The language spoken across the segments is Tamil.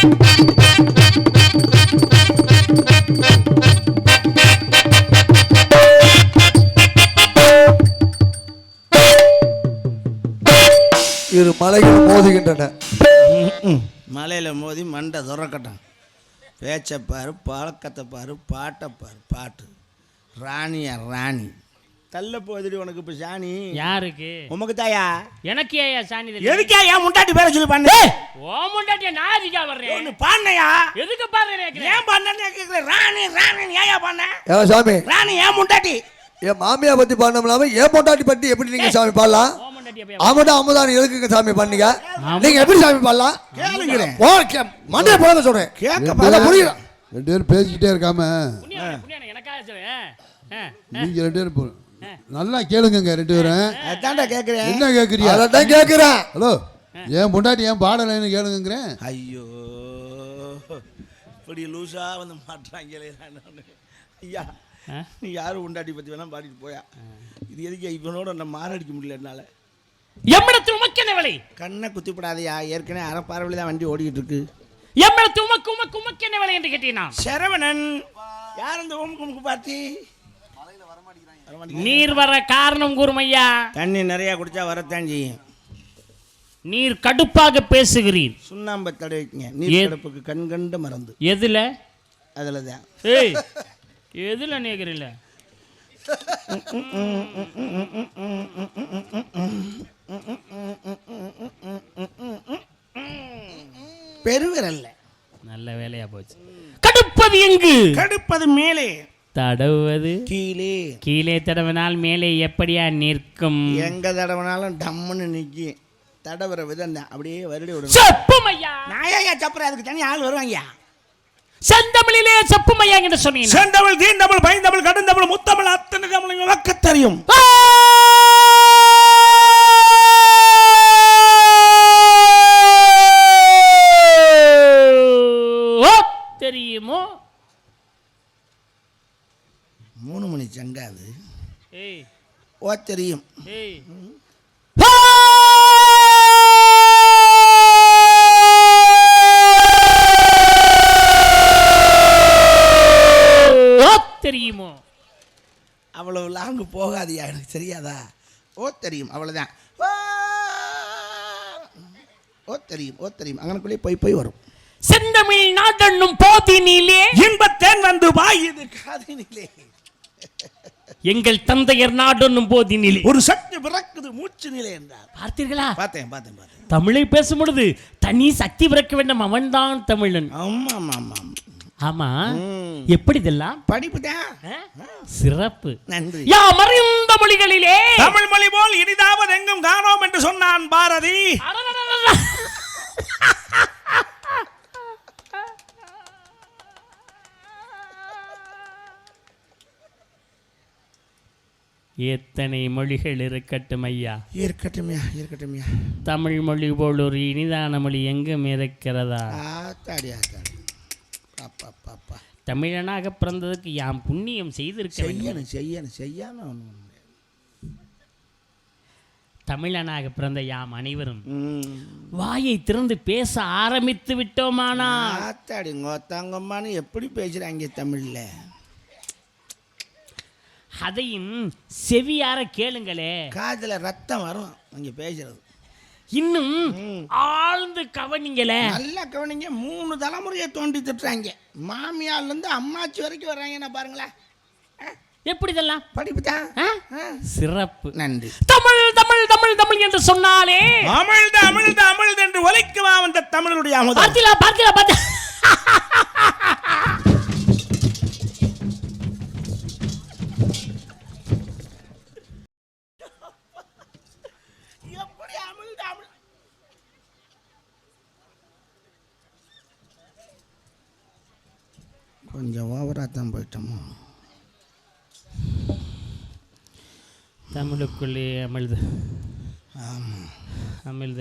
இரு மலைகள் மோதுகின்றன. மலையில மோதி மண்டை துறக்கட்டும். பேச்சப்பாரு, பழக்கத்தை பாரு, பாட்டப்பாரு, பாட்டு. ராணியா ராணி தள்ள போதுடி உனக்கு இப்ப சாணி. யாருக்கு? உமக்கு தாயா? எனக்கு ஏயா சாணி? எதுக்கா ஏன் முண்டாட்டி பேர சொல்லி பண்ணு? ஓ முண்டாட்டியா நான் எதுக்கா வர்றேன்? பாண்ணையா? எதுக்கு பாடுறேன்? ஏன் பண்ணன்னு கேக்குறேன். ராணி ராணி ஏயா பண்ண? ஏன் சாமி? ராணி ஏன் முண்டாட்டி? ஏன் மாமியா பத்தி பாடணும்லாம ஏன் பொண்டாட்டி பத்தி எப்படி நீங்க சாமி பாடலாம்? ஆமாடா அமுதான் எதுக்குங்க சாமி பண்ணீங்க? நீங்க எப்படி சாமி பாடலாம்? கேளுங்கறேன். ஓகே மண்டே போங்க சொல்றேன். கேட்க புரியல. ரெண்டு பேரும் பேசிக்கிட்டே இருக்காம எனக்கா சொல்றேன். நீங்க ரெண்டு பேரும் நல்லா கேளுங்க ரெண்டு பேரும். அதான்டா கேக்குறேன். என்ன கேக்குறீங்க? அதான் கேக்குறேன். ஹலோ ஏன் பொண்டாட்டி ஏன் பாடலைன்னு கேளுங்கறேன். ஐயோ இப்படி லூசா வந்து மாட்றாங்களே. ஐயா நீ யாரும் பொண்டாட்டி பத்தி வேணா பாடிட்டு போயா. இது எதுக்கு இவனோட நம்ம மாரடிக்க முடியல என்னால. எம்மனத்து உமக்கு என்ன வேலை? கண்ணை குத்திப்படாதயா. ஏற்கனவே அரை பார்வையில தான் வண்டி ஓடிக்கிட்டு இருக்கு. எம்மனத்து உமக்கு என்ன வேலை என்று கேட்டீனா? சரவணன் யார் அந்த உமக்கு பார்த்தி? நீர் வர காரணம் கூறுமையா. தண்ணி நிறைய குடிச்சா வரத்தான் செய்யும். நீர் கடுப்பாக பேசுகிறீர். சுண்ணாம்பை தடை வைக்கங்க. நீர் கடுப்புக்கு கண் கண்ட மறந்து. எதுல? அதுல தான். ஏய் எதுல நேக்குறீல? பெருவிரல்ல. நல்ல வேலையா போச்சு. கடுப்பது எங்கு? கடுப்பது மேலே. தடவுவது கீழே. கீழே தடவினால் மேலே எப்படியா நிற்கும்? எங்க தடவினாலும் டம்முன்னு நிற்கி. தடவுற விதம் தான். அப்படியே வருடி விடும். செப்புமையா. நாயா சப்புற அதுக்கு தனி ஆள் வருவாங்க. செந்தமிழிலே செப்புமையா என்று சொன்னீங்க. செந்தமிழ் தீண்டமிழ் பைந்தமிழ் கடுந்தமிழ் முத்தமிழ் அத்தனை தமிழ் விளக்க தெரியும். தெரியுமோ? 3 மணி சங்காது. ஏய் ஓ தெரியும். ஏய் தெரியுமோ? அவ்வளவு லாங்கு போகாதியா. எனக்கு தெரியாதா? ஓ தெரியும் அவ்வளவுதான். ஓ தெரியும் ஓ தெரியும் அங்கனக்குள்ளே போய் வரும். செந்தமிழ் நாடென்னும் போதினிலே இன்பத்தேன் வந்து பாயுது காதினிலே. எங்கள் தந்தையர் நாடென்னும் போதினிலே ஒரு சக்தி பிறக்குது மூச்சு நிலை என்றார். பார்த்தீர்களா? பார்த்தேன். தமிழை பேசும் பொழுது தனி சக்தி பிறக்க வேண்டும். அவன்தான் தமிழன். ஆமா ஆமா ஆமா ஆமா. எப்படி இதெல்லாம்? படிப்புதான். சிறப்பு. நன்றி. யாம் அறிந்த மொழிகளிலே தமிழ் மொழி போல் இனிதாவது எங்கும் காணோம் என்று சொன்னான் பாரதி. எத்தனை மொழிகள் இருக்கட்டும் ஐயா. இருக்கட்டும்யா. தமிழ் மொழி போல் ஒரு இனிதான மொழி எங்கும் இருக்கிறதா? தமிழனாக பிறந்ததுக்கு யாம் புண்ணியம் செய்திருக்க. செய்யணும். தமிழனாக பிறந்த யாம் அனைவரும் வாயை திறந்து பேச ஆரம்பித்து விட்டோமானா தங்கம்மான்னு எப்படி பேசுறாங்க தமிழ்ல? அதையும் செவியார கேளுங்களே. காதுல ரத்தம் வரும் அங்க பேசுறது. இன்னும் ஆழ்ந்து கவனிங்களே. நல்லா கவனிங்க. 3 தலைமுறையை தோண்டி திட்டுறாங்க. மாமியார்ல இருந்து அம்மாச்சி வரைக்கும் வர்றாங்க. என்ன பாருங்களேன். எப்படி இதெல்லாம்? படிப்புதான். சிறப்பு. நன்றி. தமிழ் தமிழ் தமிழ் தமிழ் என்று சொன்னாலே அமிழ்த என்று ஒலிக்குமா அந்த தமிழுடைய அமுதம். பார்த்தீங்களா? கொஞ்சம் ஓவரா தான் போயிட்டோமோ. தமிழுக்குள்ளே அமிழ்து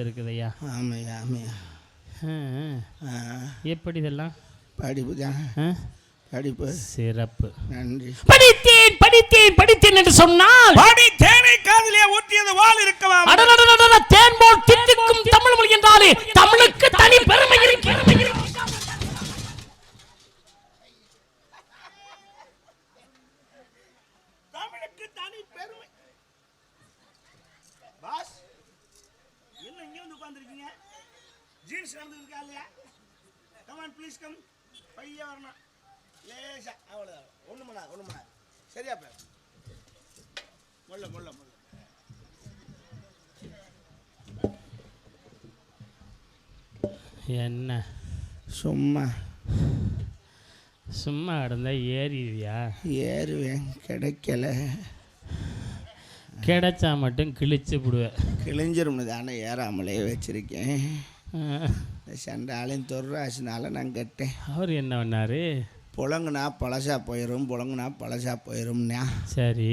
இருக்குதையா. ஆமையா. எப்படி இதெல்லாம்? படிப்பு தான். படிப்பு. சிறப்பு. நன்றி. படித்தேன் என்று சொன்னால் தேனை காதிலே ஊற்றியது வாள் இருக்கலாம். தேன் போல் தித்திக்கும் தமிழ் மொழி என்றாலே தமிழுக்கு தனி பெருமை இருக்கிறது. வந்து இருக்கா இல்லையா? Come on please come. பையன் வரணும். லேசா அவ்வளவுதான். ஒண்ணு மணா. சரியா பே. முள்ள. என்ன சும்மா கிடந்தா ஏறிடுவியா? ஏறுவேன், கிடைக்கல. கிடைச்சா மட்டும் கிழிச்சு விடுவேன். கிழிஞ்சிரும்னு தானே ஏறாமலே வச்சிருக்கேன். இந்த சண்டாலையும் தொர்ராசினால நான் கேட்டேன். அவர் என்ன பண்ணாரு? புழங்குனா பழசா போயிரும்னா. சரி,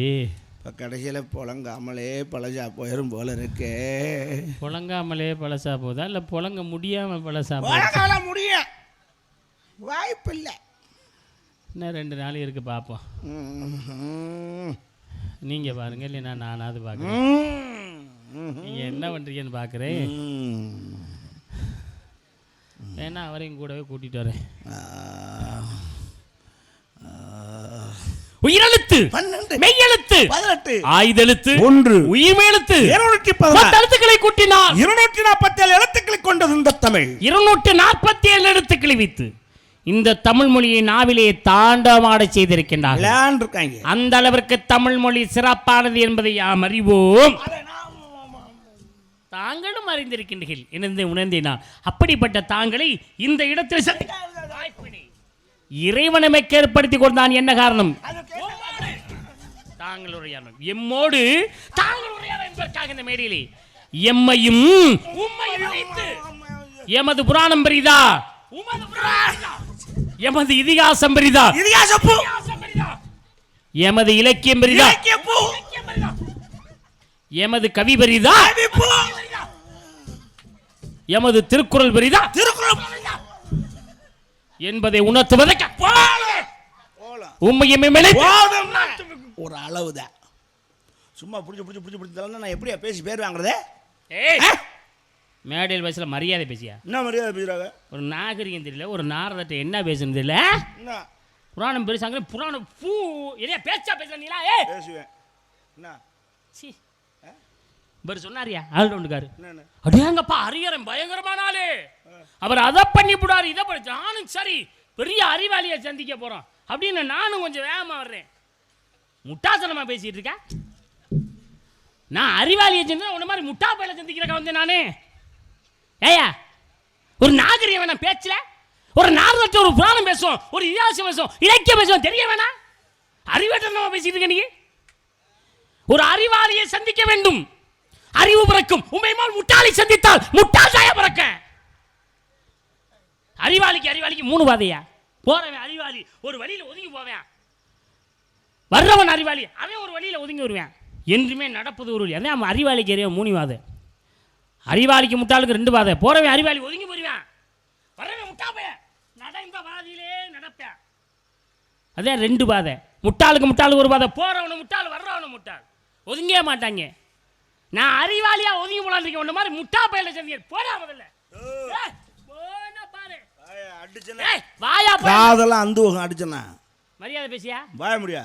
இப்போ கடைசியில் புழங்காமலே பழசா போயிடும் போல இருக்கு. புழங்காமலே பழசா போதா இல்லை புழங்க முடியாமல் பழசா போதா? முடியும், வாய்ப்பு இல்லை. இன்னும் 2 நாள் இருக்கு பார்ப்போம். நீங்கள் பாருங்க, இல்லைன்னா நானாவது பார்க்குறேன். நீங்கள் என்ன பண்ணுறீங்கன்னு பார்க்குறேன். வேணா அவரையும் கூடவே கூட்டிகிட்டு வரேன். உயிரெழுத்து 12 மெய்யெழுத்து 18 ஆயுதெழுத்து 1 உயிர்மெழுத்து 210 எழுத்துக்களை கூட்டினார். 247 எழுத்துக்களை கொண்டது இந்த தமிழ். 247 எழுத்துக்களை வைத்து இந்த தமிழ் மொழியை நாவிலே தாண்டமாட செய்திருக்கின்றார். அந்த அளவிற்கு தமிழ் மொழி சிறப்பானது என்பதை யாம் அறிவோம். தாங்களும் அறிந்திருக்கின்றீர்கள் என்று உணர்ந்தேன். அப்படிப்பட்ட தாங்களை இந்த இடத்தில் இறைவனமைக்கு ஏற்படுத்தி கொண்டான். என்ன காரணம்? தாங்களுடைய எம்மோடு தாங்களுடைய என்பதற்காக இந்த மேடையிலே எம்மையும் எமது புராணம் பெரிதா, எமது இதிகாசம் பெரிதா, எமது இலக்கியம் பெரிதா, எமது கவி பெரிதா, எமது திருக்குறள் பெரிதா என்பதை உணர்த்துவதற்கு ஒரு அளவுதான். சும்மா பிடிச்சி நான் எப்படியா பேசி பேர் வாங்குறதே? மேடையில் பேசல மரியாதை பேசியா? என்ன மரியாதை பேசுறாங்க? ஒரு நாகரிகம் தெரியல, ஒரு நாரதத்தை என்ன பேசுறது தெரியல. புராணம் பேசுறாங்க, புராணம் பூ எதையா பேச்சா பேசுறீங்களா? பேசுவேன். என்ன இவர் சொன்னாரியா ஆல்ரவுண்டுக்காரு, அடேங்கப்பா அரியரன் பயங்கரமான ஆளு, அவர் அதை பண்ணி விடாரு இதை பண்ணி. நானும் சரி பெரிய அறிவாளியை சந்திக்க போறோம் அப்படின்னு நானும் கொஞ்சம் வேகமா வர்றேன். முட்டாசனமா பேசிட்டு இருக்க. நான் அறிவாளியை சந்திக்க உன்ன மாதிரி முட்டா பையில சந்திக்கிறக்க வந்து நானு. ஏயா ஒரு நாகரிகம் வேணாம் பேச்சுல? ஒரு நாரதத்தை ஒரு புராணம் பேசுவோம், ஒரு இதிகாசம் பேசுவோம், இலக்கியம் பேசுவோம், தெரிய வேணாம்? அறிவேற்றமா பேசிட்டு இருக்க நீ. ஒரு அறிவாளியை சந்திக்க வேண்டும், அறிவு பிறக்கும். உண்மைமால் முட்டாளை சந்தித்தால் முட்டாள்தாய பிறக்க. அறிவாளிக்கு 3 பாதையா? போறவன் அறிவாளி ஒரு வழியில ஒதுங்கி போவேன், வர்றவன் அறிவாளி அவன் ஒரு வழியில ஒதுங்கி வருவேன். என்றுமே நடப்பது ஒரு வழி. அதான் அவன் அறிவாளிக்கு 3 பாதை. அறிவாளிக்கு முட்டாளுக்கு 2 பாதை. போறவன் அறிவாளி ஒதுங்கி போயிருவேன், வர்றவன் முட்டாப்ப நடந்த பாதையிலே நடப்பேன். அதே 2 பாதை. முட்டாளுக்கு ஒரு பாதை. போறவனு முட்டாள், வர்றவனு முட்டாள், ஒதுங்கியே மாட்டாங்க. நான் அறிவாளியா ஒதுங்கி போலான்னு இருக்கேன். ஒன்று மாதிரி முட்டா பையில சந்திக்க போடா முதல்ல. காதெல்லாம் அந்த அடிச்சனா மரியாதை பேசியா? வாய முடியா?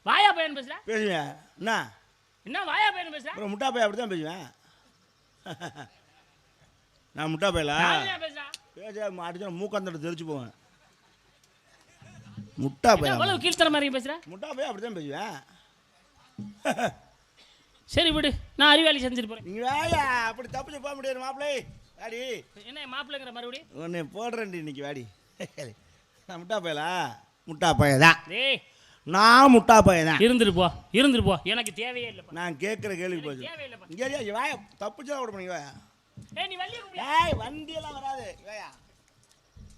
வாயா பையன் பேசுற? பேசுவேன். என்ன வாயா பையன் பேசுற? முட்டா பையன் அப்படிதான் பேசுவேன். நான் முட்டா பையலா பேச அடிச்சா மூக்காந்தோட தெரிச்சு போவேன். முட்டா பையன் அவ்வளவு கீழ்த்தர மாதிரி பேசுற? முட்டா பையன் அப்படிதான் பேசுவேன். சரி விடு, நான் அறிவாளி செஞ்சுட்டு போறேன். நீங்க வாயா, அப்படி தப்பிச்சு போக முடியாது மாப்பிள்ளை. வாடி. என்ன மாப்பிள்ளைங்கிற மறுபடியும் உன்னை போடுறேன்டி இன்னைக்கு. வாடி. நான் முட்டா பையலா? முட்டா பையதான். டேய் நான் முட்டா பையதான். இருந்துட்டு போ, எனக்கு தேவையே இல்லை. நான் கேட்குற கேள்விக்கு போச்சு. இங்கே வாய தப்பிச்சா விட பண்ணி வாயா. ஏய் நீ வள்ளி கூப்பிடு. ஏய் வண்டியெல்லாம் வராது. வாயா.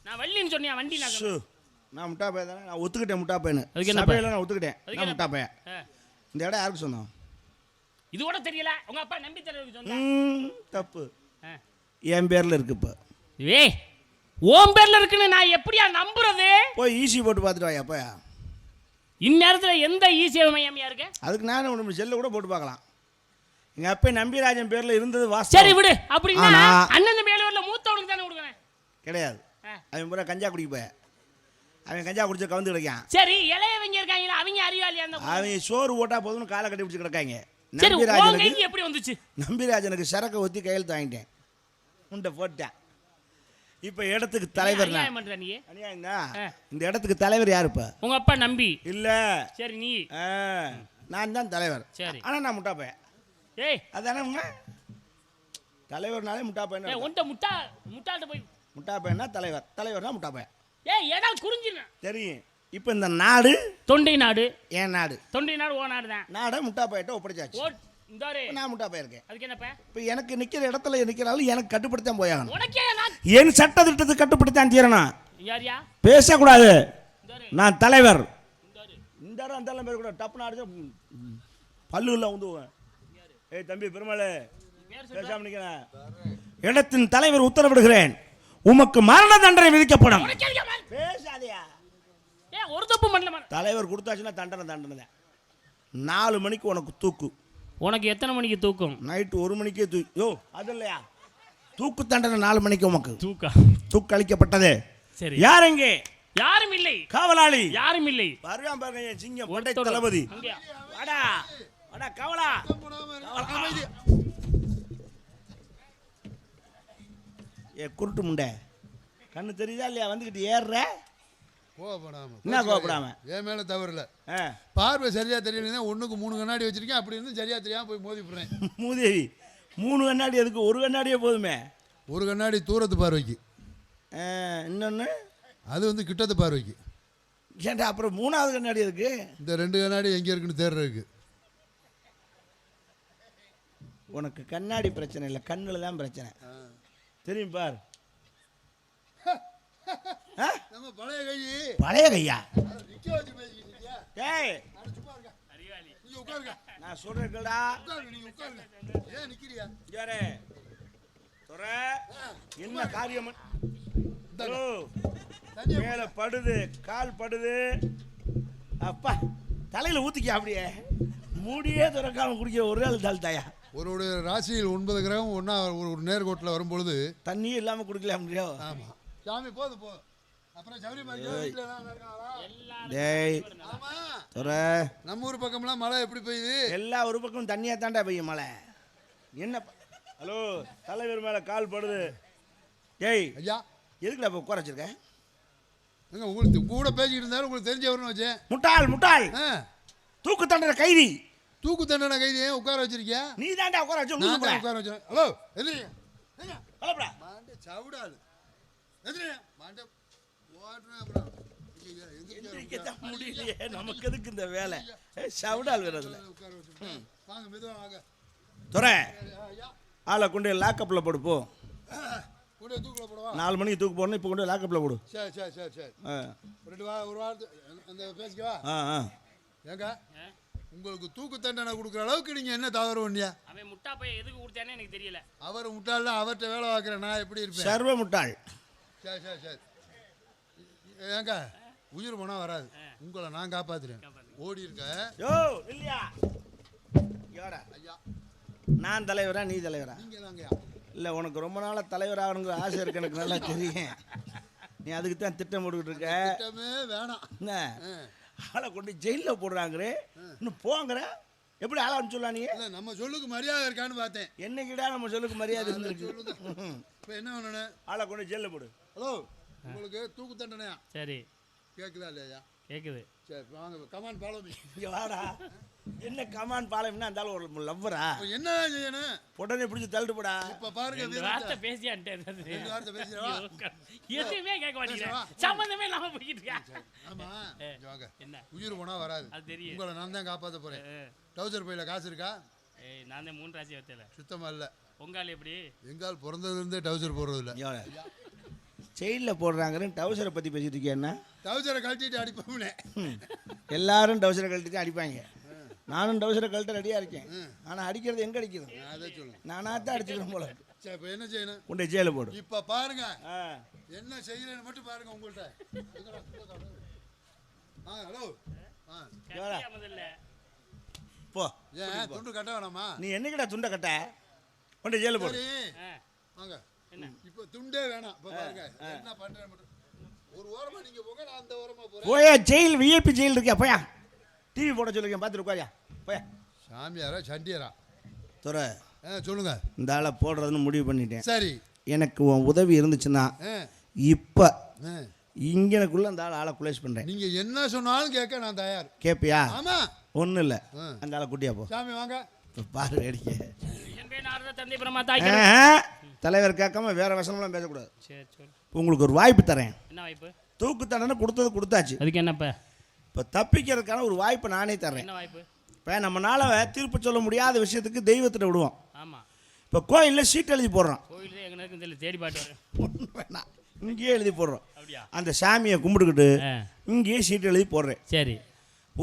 நான் வள்ளின்னு சொன்னியா? வண்டி நான் முட்டா பையன் தானே. நான் ஒத்துக்கிட்டேன் முட்டா பையன். சபையில் நான் ஒத்துக்கிட்டேன். நான் முட்டா பையன். இந்த இடம் யாருக்கு சொன்னோம்? இது கூட தெரியல. உங்க அப்பா நம்பி தரவுக்கு சொன்னா தப்பு. என் பேர்ல இருக்கு. இப்போ ஏய் ஓம் பேர்ல இருக்குன்னு நான் எப்படியா நம்புறது? போய் ஈசி போட்டு பார்த்துட்டு வாயா. அப்பா இந்நேரத்தில் எந்த ஈசி மையமையா இருக்கு? அதுக்கு நான் ஒன்று செல்ல கூட போட்டு பார்க்கலாம். எங்க அப்பா நம்பிராஜன் பேர்ல இருந்தது வாஸ்தவம். சரி விடு. அப்படின்னா அண்ணன் மேலூர்ல மூத்தவனுக்கு தானே கொடுக்கணும்? கிடையாது. அவன் பூரா கஞ்சா குடிக்க போய் அவன் கஞ்சா குடிச்சு கவுந்து கிடக்கான். சரி இளையவங்க இருக்காங்களா, அவங்க அறிவாளியா இருந்தா அவன் சோறு போட்டா போதும்னு காலை கட்டி பிடிச்சி கிடக்காங்க. எப்படி வந்துச்சு? நம்பிராஜனுக்கு சரக்கு ஊற்றி கையெழுத்து வாங்கிட்டேன், உண்டை போட்டேன். இப்ப இடத்துக்கு தலைவர் அநியாயம் பண்ற நீ. அநியாயம் தான். இந்த இடத்துக்கு தலைவர் யாரு இப்ப? உங்க அப்பா நம்பி. இல்ல சரி நீ. நான் தான் தலைவர். சரி. ஆனா நான் முட்டா பையன். ஏய் அதானே உண்மை. தலைவர்னாலே முட்டா பையன். ஏய் உன்ட முட்டாட்ட போய் முட்டா பையனா தலைவர், தலைவர்னா முட்டா பையன். ஏய் ஏடா குறிஞ்சின தெரியும். இப்போ இந்த நாடு தொண்டை நாடு. ஏன் நாடு? தொண்டை நாடு ஓ நாடு தான். நாடை முட்டா பையிட்ட ஒப்படைச்சாச்சு. ஓ இந்தாரே நான் முட்டா பையன் இருக்கேன். அதுக்கு என்னப்பா? இப்போ எனக்கு நிக்கிற இடத்துல நிக்கிறாலும் எனக்கு கட்டுப்படுத்தான் போயாகணும். உனக்கே நான் என் சட்ட திட்டத்துக்கு கட்டுப்படுத்தான் தீரணும். யாரியா? பேசக்கூடாது. இந்தாரே நான் தலைவர். இந்தாரே இந்த இடம் அந்த பேர் கூட டப்புன்னு அடிச்சு பல்லுல ஊந்துவேன். ஏய் தம்பி பெருமாளே பேசாம நிக்கிறேன். இடத்தின் தலைவர் உத்தரவிடுகிறேன். உமக்கு மரண தண்டனை விதிக்கப்படும். பேசாதயா. ஏய் ஒரு தப்பு பண்ணல. தலைவர் கொடுத்தாச்சுன்னா தண்டனை தான். 4 மணிக்கு உனக்கு தூக்கு. உனக்கு எத்தனை மணிக்கு தூக்கம்? நைட்டு 1 மணிக்கே யோ அது இல்லையா தூக்கு தண்டனை 4 மணிக்கு உமக்கு தூக்கு அளிக்கப்பட்டது. சரி யார் எங்கே? யாரும் இல்லை. காவலாளி யாரும் இல்லை. பாருங்க பாருங்க என் சிங்கம் பட்டை தளபதி. வாடா வாடா காவலா. ஏ குருட்டு முண்டை கண்ணு தெரியுதா இல்லையா? வந்துக்கிட்டு ஏறுற என்ன கோபப்படாம? என் மேல தவறு இல்லை. பார்வை சரியா தெரியல. 1க்கு 3 கண்ணாடி வச்சிருக்கேன். அப்படி இருந்து சரியா தெரியாம போய் மோதி போடுறேன். மூதேவி 3 கண்ணாடி எதுக்கு? 1 கண்ணாடியே போதுமே. ஒரு கண்ணாடி தூரத்து பார்வைக்கு, இன்னொன்னு அது வந்து கிட்டத்து பார்வைக்கு. ஏன்டா அப்புறம் 3வது கண்ணாடி எதுக்கு? இந்த 2 கண்ணாடி எங்கே இருக்குன்னு தேடுறதுக்கு. உனக்கு கண்ணாடி பிரச்சனை இல்லை, கண்ணில் தான் பிரச்சனை. தெரியும் பார். நம்ம பழைய கை. பழைய கையா? ஏய் நான் சொல்றேன்டா. யாரே துறை என்ன காரியம்? மேல படுது, கால் படுது. அப்பா தலையில ஊத்திக்க. அப்படியே மூடியே துறக்காம குடிக்க ஒரு ஆள் தாழ்த்தாயா? ஒரு ராசியில் 9 கிரகம் ஒன்றா ஒரு நேர்கோட்டில் வரும்பொழுது தண்ணியே இல்லாமல் குடிக்கல முடியும். ஆமாம் சாமி போதும் போ. அப்புறம் டேய் துறை நம்ம ஊர் பக்கம்லாம் மழை எப்படி பெய்யுது? எல்லா ஒரு பக்கம் தண்ணியா தாண்டா பெய்யும் மழை. என்ன? ஹலோ தலைவர் மேலே கால் படுது. டேய் ஐயா எதுக்குடா இப்போ உட்கார வச்சிருக்க? உங்களுக்கு கூட பேசிக்கிட்டு இருந்தாலும் உங்களுக்கு தெரிஞ்சவர்னு வச்சேன். முட்டாள் முட்டாள். தூக்கு தண்டனை கைதி. தூக்கு தண்டனை கைதி ஏன் உட்கார வச்சிருக்கியா? நீ தாண்டா உட்கார வச்சு. உட்கார வச்சேன். ஹலோ எதிரியா மாண்டே சவுடாள் எதிரியா மாண்டே முடியலையே நமக்கு எதுக்கு இந்த வேலை? சவுடால் வேறதுல துறை ஆளை கொண்டு லாக்கப்பில் போடு. போ 4 மணிக்கு தூக்கு போடணும். இப்போ கொண்டு லாக்கப்பில் போடு. சரி சரி சரி சரி. ஒரு வாரத்து பேசிக்கவா? ஏங்க உங்களுக்கு தூக்கு தண்டனை கொடுக்குற அளவுக்கு நீங்க என்ன தவறு பண்ணியா? அவன் முட்டா பையன் எதுக்கு கொடுத்தானே எனக்கு தெரியல. அவர் முட்டாள் தான். அவர்கிட்ட வேலை பார்க்குறேன். நான் எப்படி இருப்பேன்? சர்வ முட்டாள். சரி சரி சரி. ஏங்க உயிர் போனால் வராது. உங்களை நான் காப்பாத்துறேன். ஓடி இருக்க யோ இல்லையா? யோடா ஐயா நான் தலைவரா நீ தலைவரா? நீங்கள் தாங்கய்யா. இல்லை உனக்கு ரொம்ப நாளாக தலைவராகணுங்கிற ஆசை இருக்கு. எனக்கு நல்லா தெரியும். நீ அதுக்கு தான் திட்டம் போட்டுக்கிட்டு இருக்க. திட்டமே வேணாம். என்ன ஆளை கொண்டு ஜெயிலில் போடுறாங்கிறே இன்னும் போங்கிற. எப்படி ஆளை அனுப்பிச்சுடலாம் நீ? இல்லை நம்ம சொல்லுக்கு மரியாதை இருக்கான்னு பார்த்தேன். என்னைக்கிடா நம்ம சொல்லுக்கு மரியாதை இருந்துருக்கு. இப்போ என்ன பண்ணணும்? ஆளை கொண்டு ஜெயிலில் போடு. ஹலோ உங்களுக்கு தூக்கு தண்டனையா? சரி கேட்குதா இல்லையா? கேட்குது. சரி வாங்க கமான் ஃபாலோ மீ. இங்கே வாடா. என்ன கமான் பாலம்னா இருந்தாலும் ஒரு லவ்வரா? என்ன செய்யணும்? உடனே பிடிச்சி தள்ளிட்டு போடா. இப்போ பாருங்க வார்த்தை பேசியான்ட்டு வார்த்தை பேசுறவா எதுவுமே கேட்க மாட்டேங்கிறேன். சம்பந்தமே இல்லாம போய்கிட்டு இருக்கேன். ஆமா வாங்க. என்ன உயிர் போனா வராது. அது தெரியும். உங்களை நான் தான் காப்பாற்ற போறேன். டவுசர் பையில காசு இருக்கா? ஏய் நான் தான் 3 ராசி வச்சல. சுத்தமா இல்லை. உங்கால் எப்படி? எங்கால் பிறந்ததுலேருந்தே டவுசர் போடுறது இல்லை. ஜெயிலில் போடுறாங்கன்னு டவுசரை பற்றி பேசிட்டு இருக்கேன்னா டவுசரை கழட்டிட்டு அடிப்போம்னே. எல்லாரும் டவுசரை கழட்டி தான் அடிப்பாங்க. நானும் டவுசரை கழட்ட ரெடியாக இருக்கேன். ஆனால் அடிக்கிறது எங்கே அடிக்கிறது? அதை சொல்லுங்க. நானாக தான் அடிச்சுக்கிறேன் போல. சரி இப்போ என்ன செய்யணும்? உண்டை ஜெயிலில் போடு. இப்போ பாருங்க என்ன செய்யறேன்னு மட்டும் பாருங்க. உங்கள்கிட்ட ஹலோ போ. ஏன் துண்டு கட்ட வேணாமா? நீ என்னைக்கிடா துண்டை கட்ட? உண்டை ஜெயிலில் போடு. வாங்க இப்போ துண்டே வேணாம். இப்போ பாருங்க என்ன பண்றேன் மட்டும் ஒரு ஓரமா நீங்க போங்க. நான் அந்த ஓரமா போறேன். போயா ஜெயில் விஐபி ஜெயில் இருக்கியா? போயா டிவி போட சொல்லுங்க. பார்த்துட்டு உட்காரியா போயா. சாமியாரா சண்டியாரா? துறை சொல்லுங்க. இந்த ஆளை போடுறதுன்னு முடிவு பண்ணிட்டேன். சரி எனக்கு உன் உதவி இருந்துச்சுன்னா இப்போ இங்கனக்குள்ள அந்த ஆளை குலேஷ் பண்ணுறேன். நீங்க என்ன சொன்னாலும் கேட்க நான் தயார். கேட்பியா? ஆமா. ஒன்றும் இல்லை, அந்த ஆளை கூட்டியா போ. சாமி வாங்க. பாரு வேடிக்கை. தந்தை பிரமாதாய் தலைவர் கேட்காம வேற வசனம்லாம் பேசக்கூடாது. சரி சரி. உங்களுக்கு ஒரு வாய்ப்பு தரேன். என்ன வாய்ப்பு? தூக்கு தண்டனை கொடுத்தாச்சு. அதுக்கு என்னப்ப? இப்போ தப்பிக்கிறதுக்கான ஒரு வாய்ப்பை நானே தர்றேன். என்ன வாய்ப்பு? இப்போ நம்மளால தீர்ப்பு சொல்ல முடியாத விஷயத்துக்கு தெய்வத்திட்ட விடுவோம். ஆமாம். இப்போ கோயிலில் சீட் எழுதி போடுறோம். கோயிலே எங்கே இருக்குன்னு தெரியல, தேடி பாட்டு வரேன். ஒன்றும் வேணாம், இங்கேயே எழுதி போடுறோம். அப்படியா? அந்த சாமியை கும்பிட்டுக்கிட்டு இங்கேயே சீட் எழுதி போடுறேன். சரி.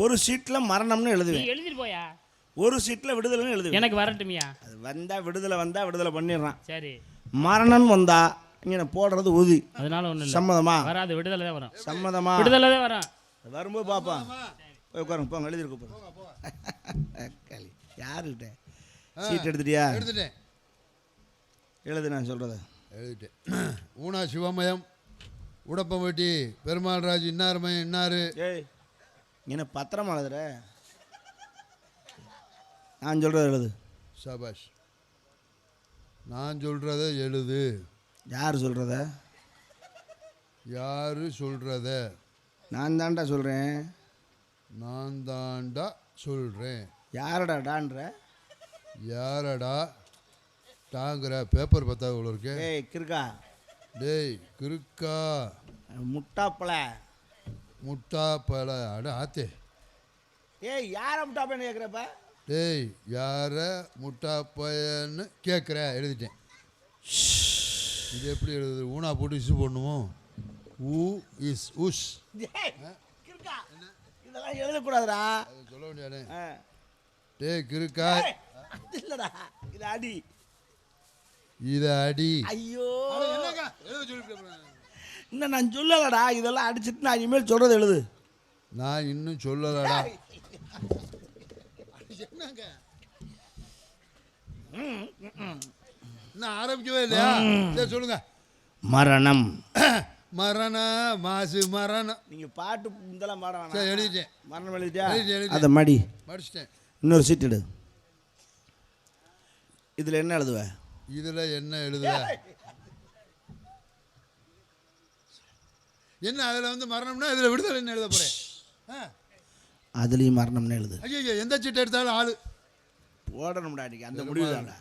ஒரு சீட்டில் மரணம்னு எழுதுவேன். எழுதிட்டு போயா? ஒரு சீட்டில் விடுதலைன்னு எழுதுவேன். எனக்கு வரட்டுமியா? அது வந்தால் விடுதலை பண்ணிடுறான். சரி. மரணம் வந்தா இங்கே போடுறது உறுதி. அதனால ஒன்றும் இல்லை. சம்மதமா? வராது, விடுதலை தான் வரும். சம்மதமா? விடுதலை தான் வரும். வரும்போது பாப்பா போய் உட்காருங்க, போங்க எழுதிருக்கு போங்க. யாருக்கிட்ட சீட் எடுத்துட்டியா? எடுத்துட்டேன். எழுது, நான் சொல்கிறத எழுதிட்டேன். ஊனா சிவமயம், உடப்பம்பட்டி, பெருமாள் ராஜ், இன்னாருமயம், இன்னாரு. ஏய், என்ன பத்திரமா எழுதுற? நான் சொல்கிறத எழுது. சபாஷ். நான் சொல்கிறத எழுது. யார் சொல்கிறத? யாரு சொல்கிறத? நான் தான்டா சொல்கிறேன். நான் தாண்டா சொல்கிறேன். யாரடா டான்ற? யாரடா டாங்கிற? பேப்பர் பத்தாவது உள்ள இருக்கு. ஏய் கிறுக்கா. டேய் கிறுக்கா. முட்டாப்பல. முட்டாப்பல. அட ஆத்தே. ஏய் யாரை முட்டாப்பன்னு கேட்குறப்ப? டேய் யார முட்டாப்பையன்னு கேட்குற? எழுதிட்டேன். இது எப்படி எழுதுது? ஊனா போட்டு இசு போடணுமோ? ஊ இஸ் உஷ். இதெல்லாம் எழுதக்கூடாதுடா. அது சொல்ல வேண்டியானே. டேய் கிறுக்கா. இல்லடா, இது அடி. இதை அடி. ஐயோ, இன்னும் நான் சொல்லலடா. இதெல்லாம் அடிச்சுட்டு நான் இனிமேல் சொல்றது எழுது. நான் இன்னும் சொல்லலடா. இன்னும் ஆரம்பிக்கவே இல்லையா? சரி சொல்லுங்க. மரணம். மரண மாசு மரணம். நீங்க பாட்டு இதெல்லாம் பாட வேணாம். சரி எழுதிட்டேன். மரணம் எழுதிட்டியா? எழுதிட்டேன். அதை மடி மடிச்சிட்டேன். இன்னொரு சீட் எடு. இதுல என்ன எழுதுவ? இதுல என்ன எழுதுவ? என்ன அதுல வந்து மரணம்னா இதுல விடுதலை என்ன எழுத போறேன்? அதுலயும் மரணம்னு எழுது. ஐயோ, எந்த சீட்டை எடுத்தாலும் ஆளு போடணும்டா. நீங்க அந்த முடிவு தானே.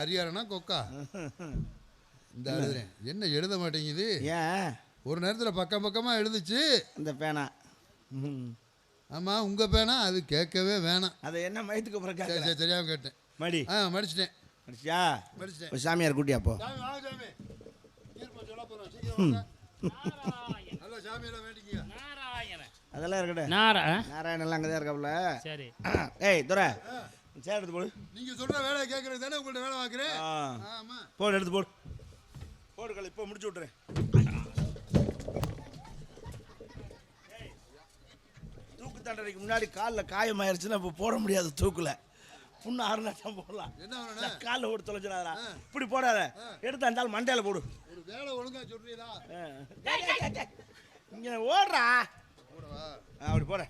அரியாரனா கொக்கா இந்த எழுதுறேன். என்ன எழுத மாட்டேங்குது? ஏன்? ஒரு நேரத்தில் பக்கம் பக்கமா எழுதுச்சு அந்த பேனா. ஆமா, உங்க பேனா. அது கேட்கவே வேணாம். அதை என்ன மயத்துக்கு அப்புறம் கேட்க? சரி தெரியாம கேட்டேன். மடி. மடிச்சிட்டேன். மடிச்சியா? மடிச்சிட்டேன். சாமியார் கூட்டியா போ. அதெல்லாம் இருக்கட்டும். நாராயணன் எல்லாம் அங்கதான் இருக்காப்ல. சரி. ஏய் துரை, சேர் எடுத்து போடு. நீங்க சொல்ற வேலையை கேட்கறது தானே உங்கள்ட்ட வேலை பார்க்குறேன். ஆமா, போடு, எடுத்து போடு. போடுகள் இப்போ முடிச்சு விட்டுறேன். தூக்கு தண்டனைக்கு முன்னாடி காலில் காயமாயிருச்சுன்னா இப்போ போட முடியாது. தூக்குல புண்ணு ஆறுனாட்டம் போடலாம். என்ன காலில் ஓட்டு தொலைச்சிடாதா? இப்படி போடாத, எடுத்து அந்த மண்டையில போடு. ஒரு வேலை ஒழுங்கா சொல்றீங்களா? இங்க ஓடுறா. அப்படி போற.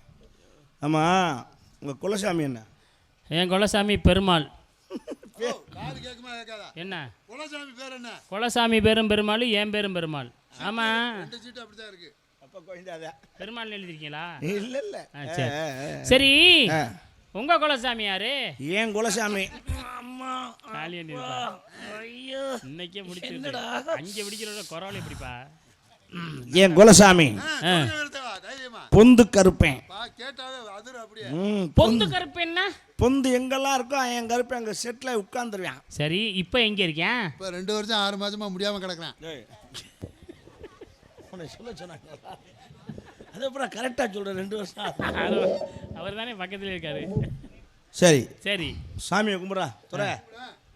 ஆமா, உங்க குலசாமி என்ன? என் குலசாமி பெருமாள். காது கேட்குமா கேட்காதா? என்ன குலசாமி பேர் என்ன? குலசாமி பேரும் பெருமாள், என் பேரும் பெருமாள். ஆமா, ரெண்டு சீட்டு அப்படிதான் இருக்கு. அப்ப கோயிந்தாதா? பெருமாள் எழுதிருக்கீங்களா? இல்ல இல்ல. சரி, உங்க குலசாமி யாரு? ஏன் குலசாமி. அம்மா ஐயோ, இன்னைக்கே முடிச்சு அங்கே பிடிக்கிறோட குறவலை பிடிப்பா. ஏன் குலசாமி பொந்து கருப்பேன். பொந்து கருப்பேன்னா பொந்து எங்கெல்லாம் இருக்கோ என் கருப்பேன் அங்க செட்ல உட்கார்ந்துருவேன். சரி, இப்போ எங்க இருக்கேன்? இப்போ 2 வருஷம் 6 மாசமா முடியாம கிடக்குறேன். சொல்ல சொன்னாங்க. அது அப்புறம் கரெக்டா சொல்றேன். 2 வருஷம். அவர் தானே பக்கத்துல இருக்காரு. சரி சரி, சாமியை கும்பிட்றா. துறை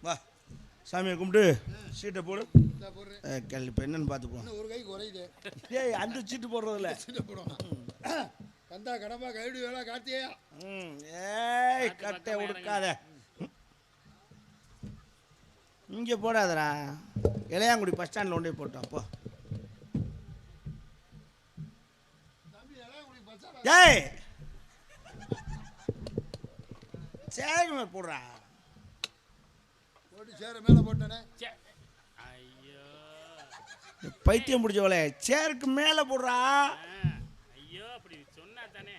வா, சாமியை கும்பிட்டு சீட்டை போடு. கேள்வி இப்போ என்னன்னு பார்த்துப்போம். ஒரு கை குறையுது. ஏய், அந்த சீட்டு போடுறதில்ல. சீட்டை போடுவோம். கந்தா கடம்பா கைடு வேலை கார்த்தியா. ஏய், கட்டை உடுக்காத. இங்கே போடாதடா. இளையாங்குடி பஸ் ஸ்டாண்டில் கொண்டு போய் போட்டோம். அப்போ ஏய் சரி போடுறா. போட்டு சேர மேலே போட்டானே. ஐயோ பைத்தியம் பிடிச்சவளே சேருக்கு மேலே போடுறா. ஐயோ அப்படி சொன்னா தானே.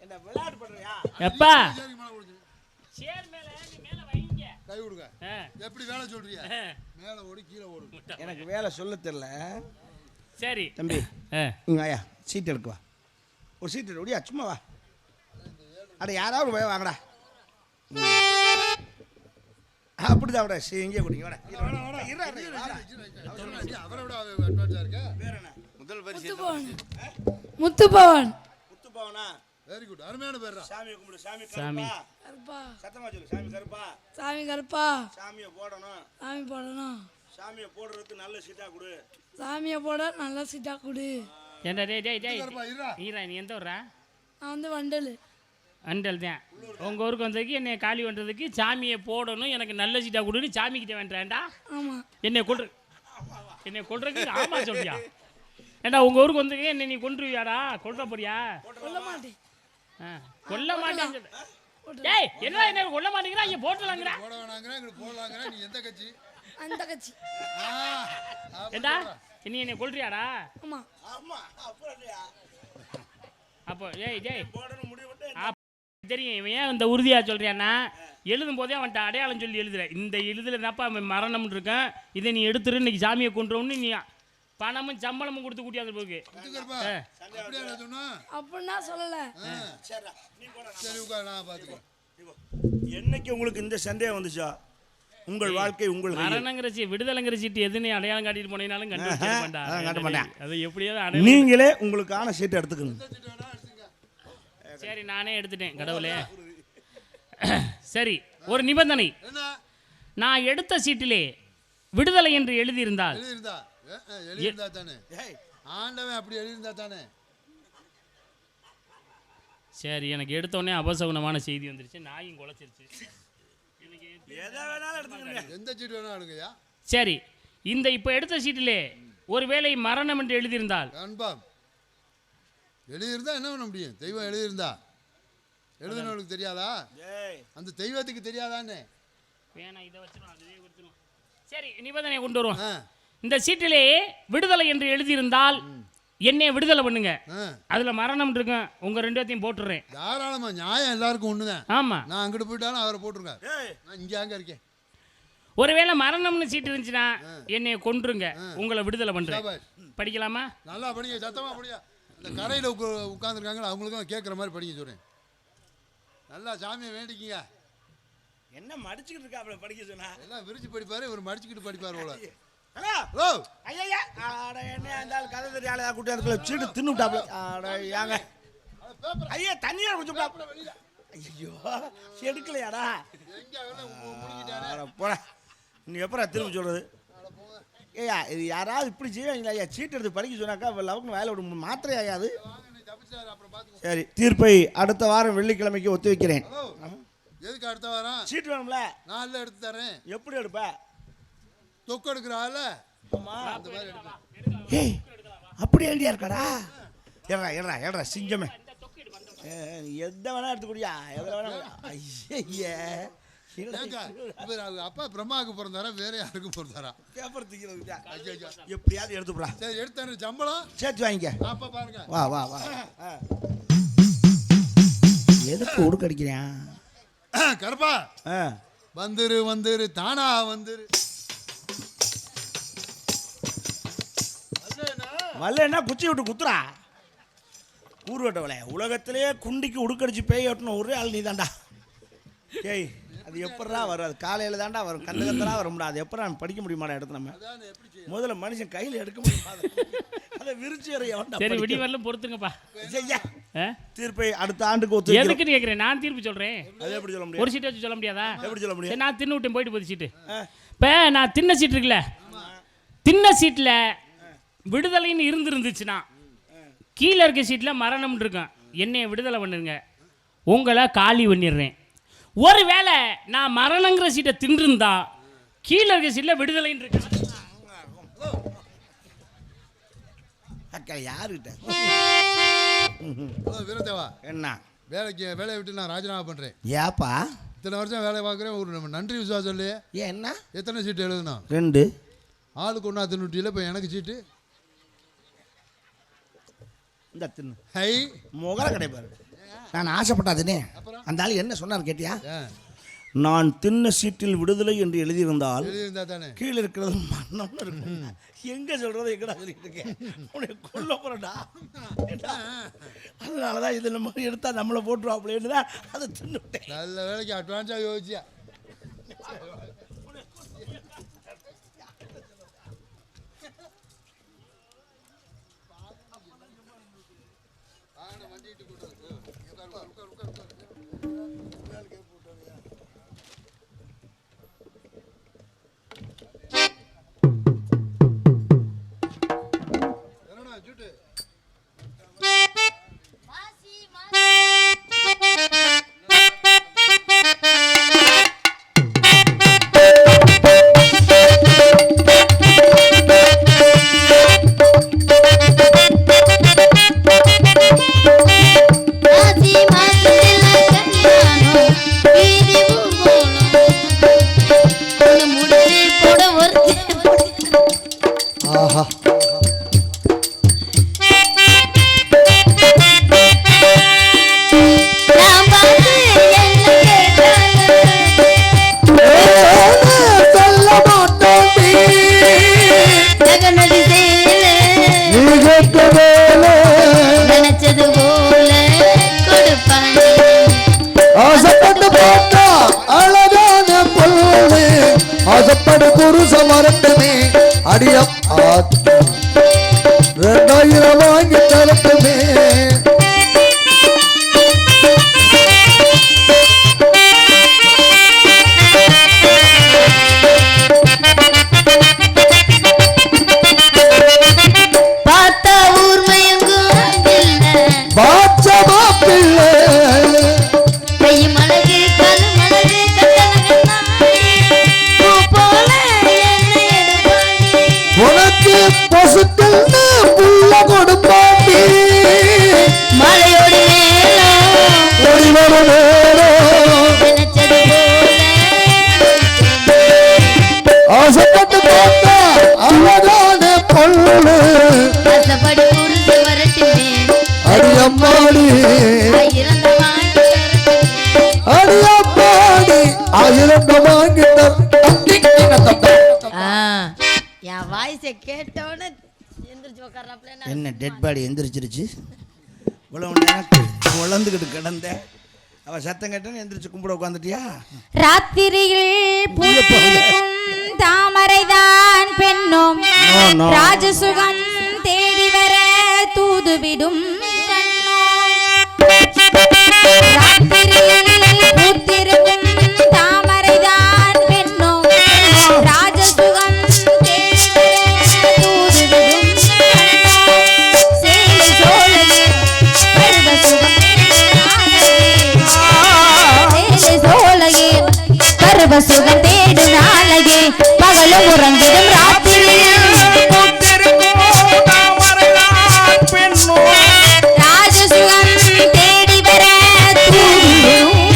என்ன விளையாட்டு பண்றியா? எப்பா சேர் மேல நீ மேல வைங்க. கை கொடுங்க. எப்படி வேலை சொல்றியா? மேல ஓடி கீழே ஓடு. எனக்கு வேலை சொல்ல தெரியல. சரி தம்பி இங்க ஆயா சீட் எடுக்கு வா. ஒரு சீட் எடு ஒடியா சும்மா வா. அட யாராவது போய் வாங்கடா. அப்படிதான் விட இங்கே குடிங்க வாடா. அவரை விட அட்வான்ஸா இருக்க. வேற என்ன? முதல் பரிசு முத்துபவன். முத்துபவனா? Very good. அருமையான பேர்ரா. சாமி கும்பிடு. சாமி சாமி கருப்பா. சத்தமா சொல்லு. சாமி கருப்பா. சாமி கருப்பா. சாமியை போடணும். சாமி போடணும். சாமியை போடுறதுக்கு நல்ல சீட்டா கொடு. சாமியை போட நல்ல சீட்டா கொடு. ஏண்டா டேய் டேய் டேய் கருப்பா இருடா. ஈரா நீ எந்த ஊரா? நான் வந்து வண்டல். அண்டல் தான். உங்கள் ஊருக்கு வந்ததுக்கு என்னை காலி பண்ணுறதுக்கு சாமியை போடணும் எனக்கு நல்ல சீட்டாக கொடுன்னு சாமிக்கிட்ட வேண்டாண்டா. ஆமாம். என்னை கொள்றதுக்கு ஆமாம் சொல்றியா? ஏண்டா உங்கள் ஊருக்கு வந்ததுக்கு என்னை நீ கொன்றுவியாடா? கொல்ற போறியா? சொல்ல மாட்டேன். கொல்ல மாட்டேன். டேய் என்ன கொல்ல மாட்டேங்கிறா? இங்கே போட்டுலாங்கிறா. போட வேணாங்கற இங்க போடலாங்கற. நீ எந்த கட்சி? அந்த கட்சி. ஏண்டா நீ என்னை கொல்றியாடா? ஆமாம். ஆமா அப்படியா? அப்போ டேய் போடணும் முடிவு பண்ணு. தெரியும் இவன் ஏன் இந்த உறுதியாக சொல்றியான்னா எழுதும் போதே அவன்கிட்ட அடையாளம் சொல்லி எழுதுற. இந்த எழுதுல தான்ப்பா அவன் மரணம்னு இருக்கேன். இதை நீ எடுத்துரு இன்னைக்கு சாமியை கொண்டுறோம்னு நீ பணமும் சம்பளமும் கொடுத்து கூட்டியாந்து போக்கு. அப்படியே சொன்னா அப்படின்னா சொல்லலை. சரி உட்கார் நான் பார்த்துக்கிறேன். என்னைக்கு உங்களுக்கு இந்த சந்தேகம் வந்துச்சா? உங்கள் வாழ்க்கை உங்கள் மரணங்கிற விடுதலைங்கிற சீட்டு எதுன்னு அடையாளம் காட்டிட்டு போனீங்கனாலும் கண்டு மாட்டேன். அது எப்படியாவது நீங்களே உங்களுக்கான சீட்டை எடுத்துக்கணும். சரி நானே எடுத்துட்டேன் கடவுளே. சரி ஒரு நிபந்தனை. நான் எடுத்த சீட்டிலே விடுதலை என்று எழுதியிருந்தால் எழுதியிருந்தா தானே ஆண்டவன் அப்படி எழுதியிருந்தா தானே. சரி எனக்கு எடுத்தோடனே அபசகுனமான செய்தி வந்துருச்சு. நாயும் குலைச்சிருச்சு. எந்த சீட்டு வேணா எடுங்கய்யா. சரி இந்த இப்போ எடுத்த சீட்டிலே ஒருவேளை மரணம் என்று எழுதியிருந்தால் கன்ஃபார்ம் எழுதியிருந்தா என்ன பண்ண முடியும்? தெய்வம் எழுதியிருந்தா எழுதுனவளுக்கு தெரியாதா? அந்த தெய்வத்துக்கு தெரியாதானே? வேணாம் இதை வச்சிரும் அதுவே கொடுத்துரும். சரி நிபந்தனை கொண்டு வருவோம். இந்த சீட்டிலே விடுதலை என்று எழுதியிருந்தால் என்னை விடுதலை பண்ணுங்க. அதுல மரணம் இருக்கும் உங்க ரெண்டு பேர்த்தையும் போட்டுறேன். தாராளமா நியாயம் எல்லாருக்கும் ஒண்ணுதான். ஆமா நான் அங்கிட்டு போயிட்டாலும் அவரை போட்டுருங்க. நான் இங்க அங்க இருக்கேன். ஒருவேளை மரணம்னு சீட்டு இருந்துச்சுன்னா என்னை கொன்றுங்க உங்களை விடுதலை பண்றேன். படிக்கலாமா? நல்லா படிங்க. சத்தமா படிங்க. இந்த கரையில் உட்காந்துருக்காங்களா அவங்களுக்கும் கேட்குற மாதிரி படிக்க சொல்கிறேன். நல்லா சாமியை வேண்டிக்கிங்க. என்ன மடிச்சுக்கிட்டு இருக்கா அவளை படிக்க சொன்னா? எல்லாம் விரிச்சு படிப்பாரு, இவர் மடிச்சுக்கிட்டு படிப்பார் போல. ஹலோ ஹலோ ஐயா ஆட என்ன அந்த கதை தெரியாத கூட்டி அதுக்குள்ள சீட்டு தின்னு விட்டாப்ல. ஆட ஏங்க ஐயா தண்ணியா குடிச்சுட்டா. ஐயோ எடுக்கலையாடா? போட நீ எப்போ திரும்ப சொல்றது? ஏய்யா இது யாராவது இப்படி செய்வாங்களா? ஐயா சீட்டு எடுத்து படிக்க சொன்னாக்கா லவக்குன்னு வேலை விட மாத்திரை ஆகாது. சரி தீர்ப்பை அடுத்த வாரம் வெள்ளிக்கிழமைக்கு ஒத்தி வைக்கிறேன். எதுக்கு அடுத்த வாரம்? சீட்டு வேணும்ல? நான் எடுத்து தரேன். எப்படி எடுப்ப? தொக்கு எடுக்கிறாள். ஏய் அப்படி ஐடியா இருக்காடா? ஏறா சிங்கமே. எந்த வேணா எடுத்துக்கூடியா? எதில் வேணா? ஐயா அப்பா பிரம்மாவுக்கு பிறந்தாரா வேற யாருக்கும் பிறந்தாரா? பேப்பர் தூக்கிறது எப்படியாவது எடுத்துப்பா. சரி எடுத்தாரு. சம்பளம் சேர்த்து வாங்கிக்க. அப்பா பாருங்க. வா வா வா. எதுக்கு உடுக்கடிக்கிறேன்? கருப்பா வந்துரு தானா வந்துரு. வல்லன்னா குச்சி விட்டு குத்துறா. கூறுவட்டவளே உலகத்திலேயே குண்டிக்கு உடுக்கடிச்சு பேய் ஓட்டணும் ஒரே ஆள் நீ தாண்டா. ஏய் அது எப்படா வரும்? அது காலையில் தாண்டா வரும். கந்தகத்தெல்லாம் வர முடியாது. அது எப்படா படிக்க முடியுமாடா? எடுத்து நம்ம முதல்ல மனுஷன் கையில் எடுக்க முடியுமா? அதை விரிச்சு சரி விடி வரலும் பொறுத்துங்கப்பா. தீர்ப்பை அடுத்த ஆண்டுக்கு ஒத்து. எதுக்குன்னு கேட்குறேன். நான் தீர்ப்பு சொல்கிறேன். அது எப்படி சொல்ல முடியும்? ஒரு சீட்டை வச்சு சொல்ல முடியாதா? எப்படி சொல்ல முடியும்? நான் தின்னு விட்டேன் போயிட்டு போகுது சீட்டு. இப்போ நான் தின்ன சீட்டு இருக்குல்ல, தின்ன சீட்டில் விடுதலைன்னு இருந்துருந்துச்சுன்னா கீழே இருக்க சீட்டில் மரணம்னு இருக்கும். என்னைய விடுதலை பண்ணிருங்க, உங்களை காலி பண்ணிடுறேன். ஒருவேளை நான் மரணங்கிற சீட்டை தின்றுருந்தா கீழே இருக்க சீட்டில் விடுதலைன்னு இருக்கு. அக்கா யாருக்கிட்ட? வீரதேவா என்ன வேலையை விட்டு நான் ராஜினாமா பண்றேன். ஏப்பா இத்தனை வருஷம் வேலை பார்க்குறேன், ஒரு நம்ம நன்றி விசுவாசம் இல்லையே. ஏன் என்ன எத்தனை சீட்டு எழுதுனா? 2 ஆளுக்கு ஒன்றா தின்னுட்டியில். இப்போ எனக்கு சீட்டு இந்த தின்னு ஹை முகர கிடைப்பாரு. நான் ஆசைப்பட்டாதுனே. அந்த ஆள் என்ன சொன்னார் கேட்டியா? ஏன் நான் தின்ன சீட்டில் விடுதலை என்று எழுதியிருந்தால் எழுதியிருந்தா தானே கீழே இருக்கிறது மரணம்னு இருக்கும். எங்க சொல்றது எங்கடா சொல்லிட்டு இருக்கேன், உன்னை கொல்ல போறடா. அதனாலதான் இது நம்ம எடுத்தா நம்மளை போட்டுருவாப்லேன்னு தான் அதை தின்னுட்டேன். நல்ல வேலைக்கு அட்வான்ஸாக யோசிச்சியா. ஆஹா சொல்ல மாட்டோம் நினைச்சது போல கொடுப்பாங்க. ஆசைப்பட்டு போட்டா அழகான பொண்ணு ஆசைப்படு புருஷ மரட்டுமே அடியம் 2000 வாங்கி தரட்டுமே. பார்த்தா ஊர்மயங்கும் பாச்சமா பிள்ளை கையும் அழகு கலும் அழகு போல என்ன எடுப்பாங்க. உனக்கு பசுக்கள் புள்ள கொடுப்பாண்டி மலையோடு மேலும் ஒரு நேரம் நினைச்சது போல ஆசைப்பட்டு போட்டா அழகான பொண்ணு ஆசைப்படி புரிஞ்சு வரட்டுமே அடியம்மாடி இறந்த வாங்கி தரட்டுமே. அடியம்மாடி 1000 வாங்கி என் வாய்ஸை கேட்டோன்னு எந்திரிச்சு உட்கார்றாப்ல. என்ன டெட் பாடி எந்திரிச்சிருச்சு. இவ்வளவு நேரம் உழந்துக்கிட்டு கிடந்த அவ சத்தம் கேட்டேன்னு எந்திரிச்சு கும்பிட உட்காந்துட்டியா? ராத்திரியில் பூத்திருக்கும் தாமரைதான் பெண்ணும் ராஜசுகம் தேடி வர தூதுவிடும் ராத்திரியில் பூத்திருக்கும் தாமரைதான் பெண்ணும் ராஜசுகம் தேடி வர தூதுவிடும் சேலை சோலையே பருவ சுகம் தேடும் நாளையே பகலும் உறங்கிடும் ராத்திரியில் ராஜசுகம் தேடி வர தூதுவிடும்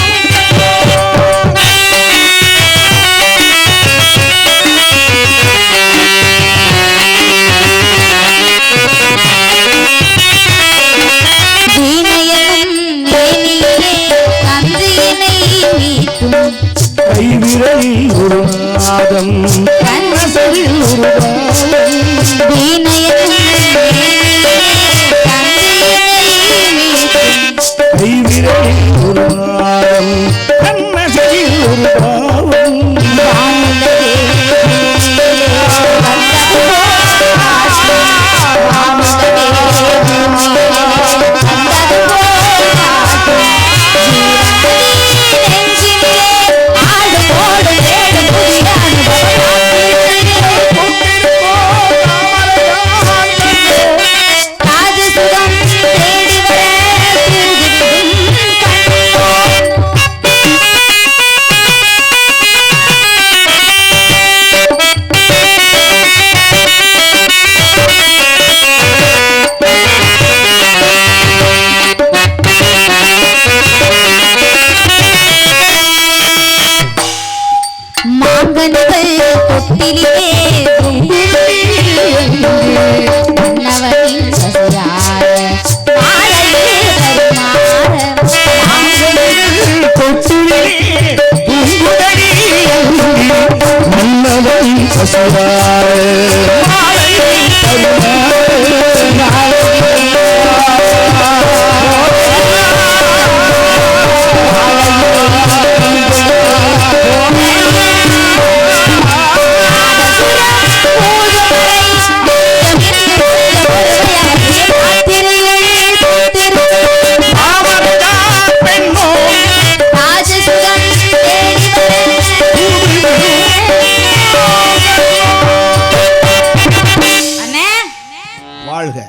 வாழ்க.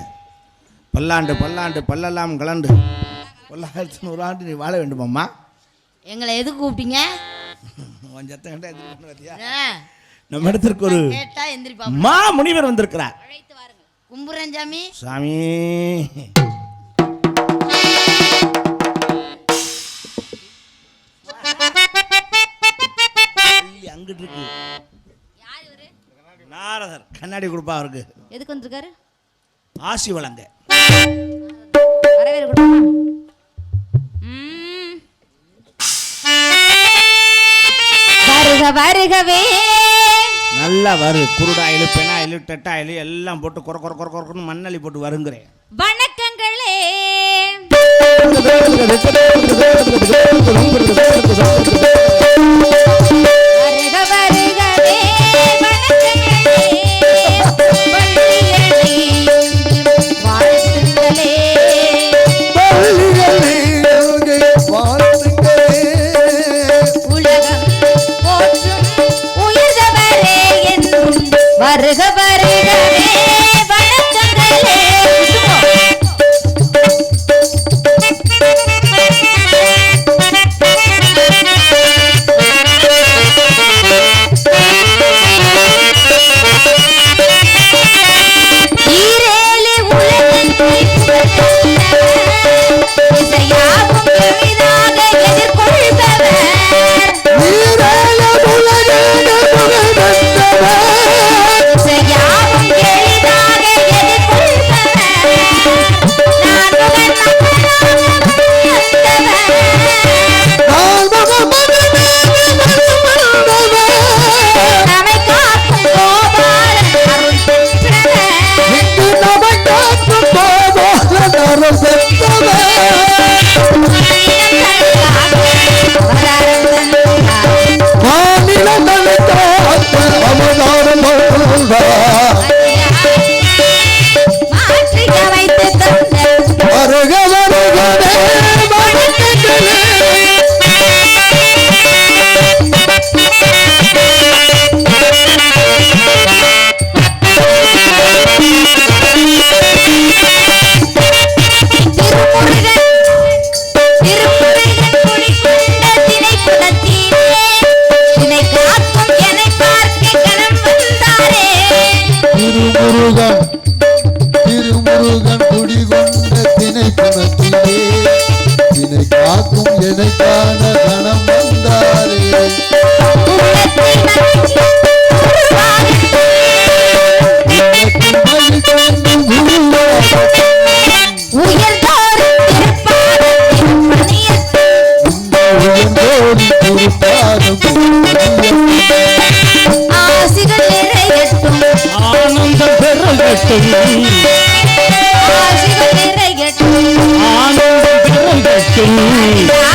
பல்லாண்டு பல்லாண்டு பல்லெல்லாம் கலண்டு 1,100 ஆண்டு நீ வாழ வேண்டுமாம்மா. எங்களை எதுக்கு கூப்பிட்டீங்க? உன் சத்தம் கேட்டா எந்திரிக்க பார்த்தியா? ஆ, நம்ம இடத்திற்கு ஒரு கேட்டா எந்திரிப்பாங்க. மா முனிவர் வந்திருக்கிறார். அழைத்து வாருங்க. கும்புறேன் சாமி. சாமி அங்கிட்டு இருக்கு யார் இவரு? நாரதர். கண்ணாடி கொடுப்பா அவருக்கு. எதுக்கு வந்திருக்காரு? ஆசி வழங்க. வரவேறு கொடுமா. வருக வருகவே. நல்லா வரு. குருடாயிலு பெனாயிலு டெட்டாயிலு எல்லாம் போட்டு கொர கொர கொர கொரன்னு மண்ணள்ளி போட்டு வருங்கிறேன். வணக்கங்களே. வருக வருகவே. வணக்கங்களே. பள்ளியனை வாழ்த்துங்களே. உலகம் போற்றும் உயர்ந்தவரே என்றும் வருக வருகவே. வணக்கங்களே. ஈரேழு உலகத்தை புகழ்ந்தவர், இசையாவும் எளிதாக எதிர்கொள்பவர். இசையாவும் எளிதாக எதிர்கொள்பவர். நான்முகன் வந்தவர். நம்மை காக்கும் கோபாலன் அருள் மாற்றிக்க வைத்து தந்த திருமுருகன் குடிகொண்ட திணைக்குளத்திலே தினை காக்கும் என்னை பார்க்க கணம் வந்தாரே. திருமுருகன் குடிகொண்ட திணை குணத்திலே தினை காக்கும் எனை காண கணம் வந்தாரே. உள்ளத்தில் மகிழ்ச்சி உயர்ந்தோரின் திருப்பாதத்தின் மணியத்தில் ஆசிகள் நிறையட்டும். ஆனந்தம் பெறகட்டும். ஆசிகள் நிறையட்டும். ஆனந்தம் பெறகட்டும்.